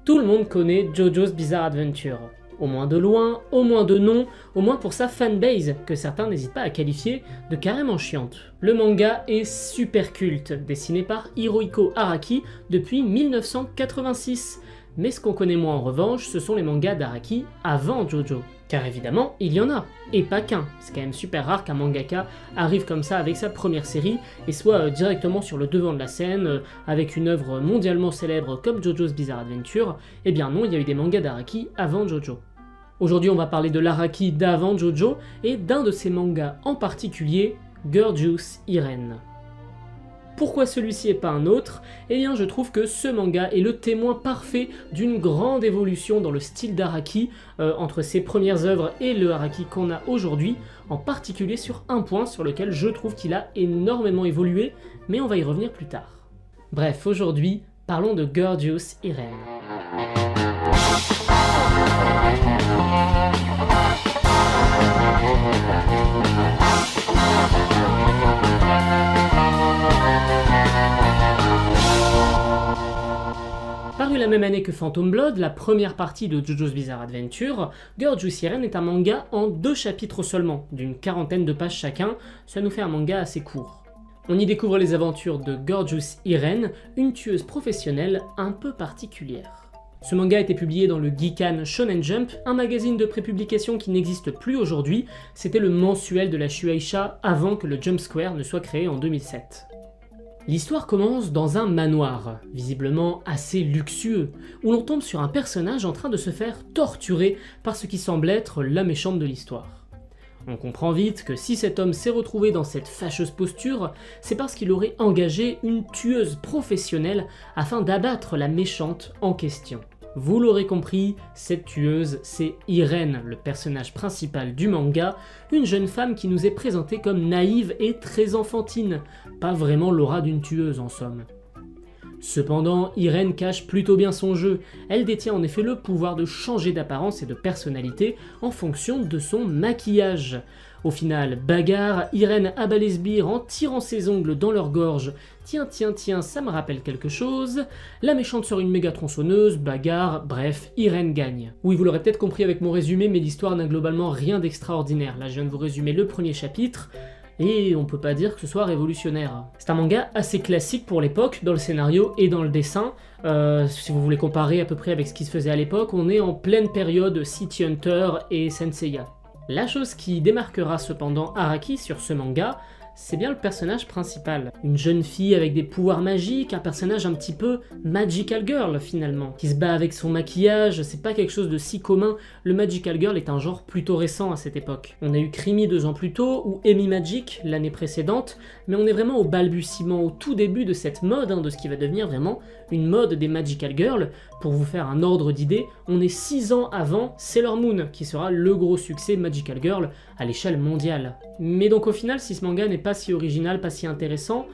Tout le monde connaît JoJo's Bizarre Adventure. Au moins de loin, au moins de nom, au moins pour sa fanbase, que certains n'hésitent pas à qualifier de carrément chiante. Le manga est super culte, dessiné par Hirohiko Araki depuis 1986. Mais ce qu'on connaît moins en revanche, ce sont les mangas d'Araki avant JoJo. Car évidemment, il y en a, et pas qu'un. C'est quand même super rare qu'un mangaka arrive comme ça avec sa première série et soit directement sur le devant de la scène avec une œuvre mondialement célèbre comme JoJo's Bizarre Adventure. Eh bien non, il y a eu des mangas d'Araki avant JoJo. Aujourd'hui, on va parler de l'Araki d'avant JoJo et d'un de ses mangas en particulier, Gorgeous Irene. Pourquoi celui-ci et pas un autre? Eh bien je trouve que ce manga est le témoin parfait d'une grande évolution dans le style d'Araki entre ses premières œuvres et le Araki qu'on a aujourd'hui, en particulier sur un point sur lequel je trouve qu'il a énormément évolué, mais on va y revenir plus tard. Bref, aujourd'hui, parlons de Gorgeous Irene. Paru la même année que Phantom Blood, la première partie de JoJo's Bizarre Adventure, Gorgeous Irene est un manga en 2 chapitres seulement, d'une 40aine de pages chacun, ça nous fait un manga assez court. On y découvre les aventures de Gorgeous Irene, une tueuse professionnelle un peu particulière. Ce manga a été publié dans le Gikan Shonen Jump, un magazine de prépublication qui n'existe plus aujourd'hui, c'était le mensuel de la Shueisha avant que le Jump Square ne soit créé en 2007. L'histoire commence dans un manoir, visiblement assez luxueux, où l'on tombe sur un personnage en train de se faire torturer par ce qui semble être la méchante de l'histoire. On comprend vite que si cet homme s'est retrouvé dans cette fâcheuse posture, c'est parce qu'il aurait engagé une tueuse professionnelle afin d'abattre la méchante en question. Vous l'aurez compris, cette tueuse, c'est Irene, le personnage principal du manga, une jeune femme qui nous est présentée comme naïve et très enfantine, pas vraiment l'aura d'une tueuse en somme. Cependant, Irene cache plutôt bien son jeu, elle détient en effet le pouvoir de changer d'apparence et de personnalité en fonction de son maquillage. Au final, bagarre, Irene abat les sbires en tirant ses ongles dans leur gorge. Tiens, ça me rappelle quelque chose. La méchante sort une méga tronçonneuse, bagarre, bref, Irene gagne. Oui, vous l'aurez peut-être compris avec mon résumé, mais l'histoire n'a globalement rien d'extraordinaire. Là, je viens de vous résumer le premier chapitre, et on peut pas dire que ce soit révolutionnaire. C'est un manga assez classique pour l'époque, dans le scénario et dans le dessin. Si vous voulez comparer à peu près avec ce qui se faisait à l'époque, on est en pleine période City Hunter et Senseiya. La chose qui démarquera cependant Araki sur ce manga, c'est bien le personnage principal. Une jeune fille avec des pouvoirs magiques, un personnage un petit peu magical girl finalement, qui se bat avec son maquillage, c'est pas quelque chose de si commun. Le magical girl est un genre plutôt récent à cette époque. On a eu Krimi 2 ans plus tôt, ou Emi Magic l'année précédente, mais on est vraiment au balbutiement, au tout début de cette mode, de ce qui va devenir vraiment une mode des magical girls. Pour vous faire un ordre d'idée, on est 6 ans avant Sailor Moon, qui sera le gros succès magical girl à l'échelle mondiale. Mais donc au final, si ce manga n'est pas si original, pas si intéressant,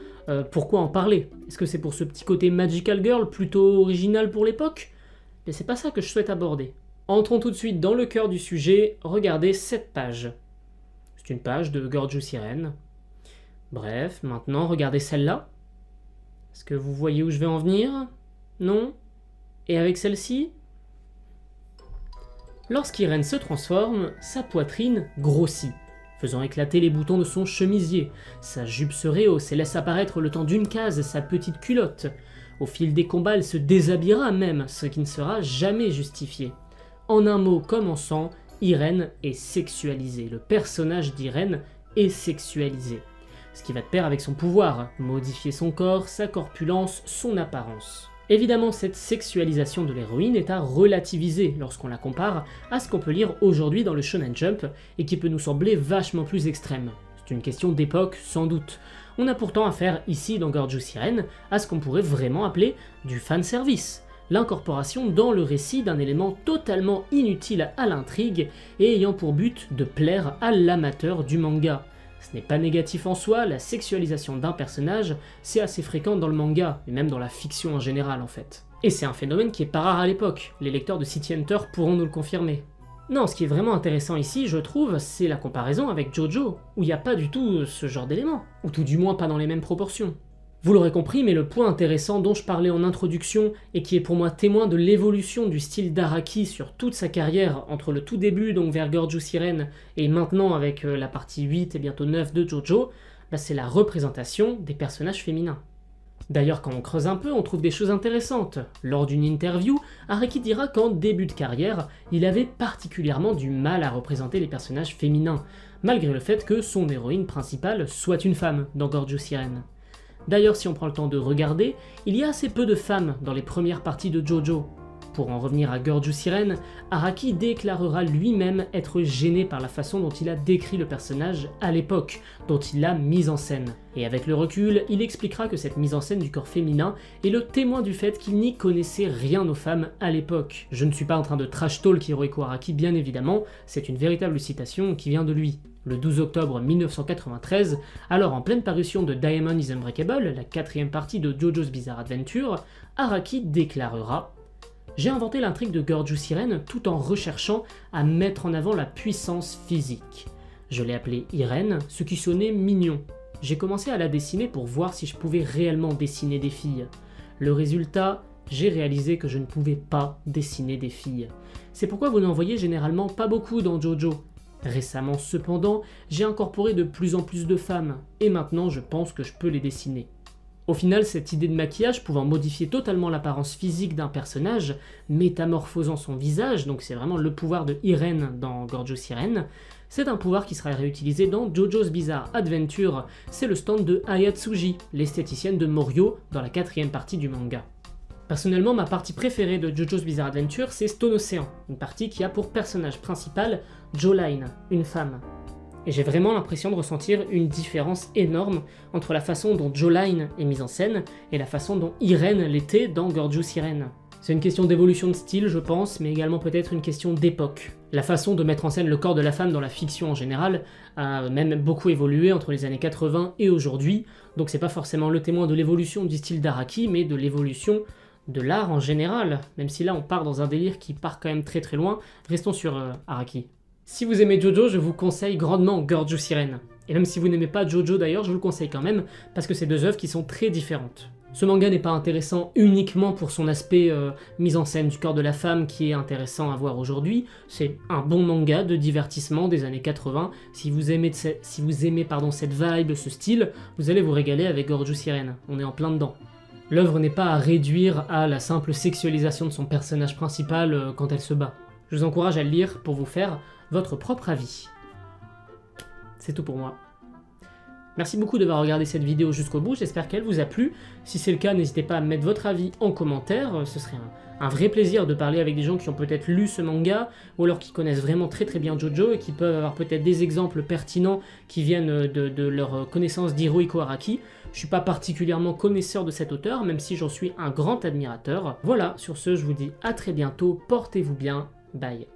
pourquoi en parler? Est-ce que c'est pour ce petit côté magical girl plutôt original pour l'époque? Mais c'est pas ça que je souhaite aborder. Entrons tout de suite dans le cœur du sujet, regardez cette page. C'est une page de Gorgeous Irene. Bref, maintenant regardez celle-là. Est-ce que vous voyez où je vais en venir? Non? Et avec celle-ci? Lorsqu'Irene se transforme, sa poitrine grossit, faisant éclater les boutons de son chemisier. Sa jupe se rehausse et laisse apparaître le temps d'une case sa petite culotte. Au fil des combats, elle se déshabillera même, ce qui ne sera jamais justifié. En un mot comme en cent, Irene est sexualisée. Le personnage d'Irene est sexualisé. Ce qui va de pair avec son pouvoir, modifier son corps, sa corpulence, son apparence. Évidemment, cette sexualisation de l'héroïne est à relativiser lorsqu'on la compare à ce qu'on peut lire aujourd'hui dans le Shonen Jump et qui peut nous sembler vachement plus extrême. C'est une question d'époque, sans doute. On a pourtant affaire ici dans Gorgeous Irene à ce qu'on pourrait vraiment appeler du fanservice. L'incorporation dans le récit d'un élément totalement inutile à l'intrigue et ayant pour but de plaire à l'amateur du manga. Ce n'est pas négatif en soi, la sexualisation d'un personnage, c'est assez fréquent dans le manga, et même dans la fiction en général en fait. Et c'est un phénomène qui est pas rare à l'époque, les lecteurs de City Hunter pourront nous le confirmer. Non, ce qui est vraiment intéressant ici, je trouve, c'est la comparaison avec JoJo, où il n'y a pas du tout ce genre d'éléments, ou tout du moins pas dans les mêmes proportions. Vous l'aurez compris, mais le point intéressant dont je parlais en introduction et qui est pour moi témoin de l'évolution du style d'Araki sur toute sa carrière entre le tout début, donc vers Gorgeous Siren, et maintenant avec la partie 8 et bientôt 9 de JoJo, c'est la représentation des personnages féminins. D'ailleurs, quand on creuse un peu, on trouve des choses intéressantes. Lors d'une interview, Araki dira qu'en début de carrière, il avait particulièrement du mal à représenter les personnages féminins, malgré le fait que son héroïne principale soit une femme dans Gorgeous Siren. D'ailleurs, si on prend le temps de regarder, il y a assez peu de femmes dans les premières parties de JoJo. Pour en revenir à Gorgeous Siren, Araki déclarera lui-même être gêné par la façon dont il a décrit le personnage à l'époque, dont il l'a mise en scène. Et avec le recul, il expliquera que cette mise en scène du corps féminin est le témoin du fait qu'il n'y connaissait rien aux femmes à l'époque. Je ne suis pas en train de trash talk Hirohiko Araki, bien évidemment, c'est une véritable citation qui vient de lui. Le 12 octobre 1993, alors en pleine parution de Diamond is Unbreakable, la 4ème partie de JoJo's Bizarre Adventure, Araki déclarera « J'ai inventé l'intrigue de Gorgeous Siren tout en recherchant à mettre en avant la puissance physique. Je l'ai appelée Irene, ce qui sonnait mignon. J'ai commencé à la dessiner pour voir si je pouvais réellement dessiner des filles. Le résultat, j'ai réalisé que je ne pouvais pas dessiner des filles. C'est pourquoi vous n'en voyez généralement pas beaucoup dans JoJo. Récemment cependant, j'ai incorporé de plus en plus de femmes, et maintenant je pense que je peux les dessiner. » Au final, cette idée de maquillage pouvant modifier totalement l'apparence physique d'un personnage, métamorphosant son visage, donc c'est vraiment le pouvoir de Irene dans Gorgeous Siren, c'est un pouvoir qui sera réutilisé dans JoJo's Bizarre Adventure, c'est le stand de Ayatsuji, l'esthéticienne de Morio, dans la 4ème partie du manga. Personnellement, ma partie préférée de JoJo's Bizarre Adventure, c'est Stone Ocean, une partie qui a pour personnage principal Joline, une femme. Et j'ai vraiment l'impression de ressentir une différence énorme entre la façon dont Joline est mise en scène et la façon dont Irene l'était dans Gorgeous Siren. C'est une question d'évolution de style, je pense, mais également peut-être une question d'époque. La façon de mettre en scène le corps de la femme dans la fiction en général a même beaucoup évolué entre les années 80 et aujourd'hui, donc c'est pas forcément le témoin de l'évolution du style d'Araki, mais de l'évolution de l'art en général, même si là on part dans un délire qui part quand même très très loin, restons sur Araki. Si vous aimez JoJo, je vous conseille grandement Gorgeous Siren. Et même si vous n'aimez pas JoJo d'ailleurs, je vous le conseille quand même, parce que c'est deux œuvres qui sont très différentes. Ce manga n'est pas intéressant uniquement pour son aspect mise en scène du corps de la femme qui est intéressant à voir aujourd'hui, c'est un bon manga de divertissement des années 80, si vous aimez cette vibe, ce style, vous allez vous régaler avec Gorgeous Siren, on est en plein dedans. L'œuvre n'est pas à réduire à la simple sexualisation de son personnage principal quand elle se bat. Je vous encourage à le lire pour vous faire votre propre avis. C'est tout pour moi. Merci beaucoup d'avoir regardé cette vidéo jusqu'au bout, j'espère qu'elle vous a plu. Si c'est le cas, n'hésitez pas à mettre votre avis en commentaire, ce serait un vrai plaisir de parler avec des gens qui ont peut-être lu ce manga, ou alors qui connaissent vraiment très très bien JoJo, et qui peuvent avoir peut-être des exemples pertinents qui viennent de leur connaissance d'Hirohiko Araki. Je suis pas particulièrement connaisseur de cet auteur, même si j'en suis un grand admirateur. Voilà, sur ce, je vous dis à très bientôt, portez-vous bien, bye.